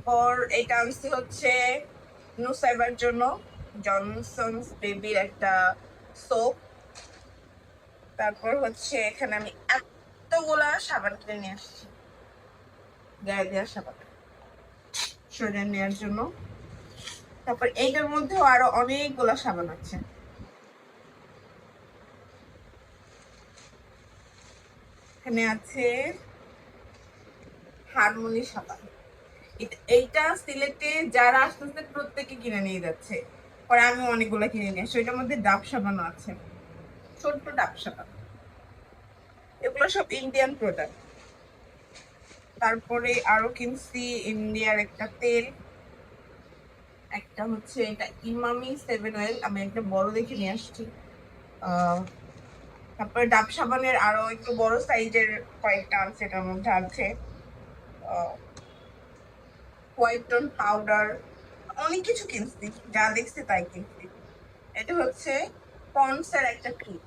তারপর এটা আনছি হচ্ছে নুসাইবার জন্য, জনসনস বেবির একটা সোপ। তারপর হচ্ছে এখানে আমি এতগুলা সাবান কিনে নিয়ে আসছি, গায়ে দেওয়ার সাবান শরীরে নেওয়ার জন্য। তারপর এইটার মধ্যেও আরো অনেকগুলা সাবান আছে। এখানে আছে হারমোনি সাবান। এইটা সিলেটে যারা আসতেছে প্রত্যেকে কিনে নিয়ে যাচ্ছে, পরে আমি অনেকগুলো কিনে নিয়ে আসছি। ওইটার মধ্যে ডাব সাবানও আছে, ছোট্ট ডাব সাবান। এগুলো সব ইন্ডিয়ান প্রোডাক্ট। তারপরে আরো কিনছি ইন্ডিয়ার একটা তেল, একটা হচ্ছে এটা ইমামি 7 অয়েল, আমি একটা বড় দেখে নিয়ে আসছি। তারপরে ডাব সাবানের আরো একটু বড় সাইজের কয়েকটা আছে, এটার মধ্যে আছে হোয়াইট টোন পাউডার, অনেক কিছু কিনছি, যা দেখছি তাই কিনছি। এটা হচ্ছে পন্ডস এর একটা ক্রিম,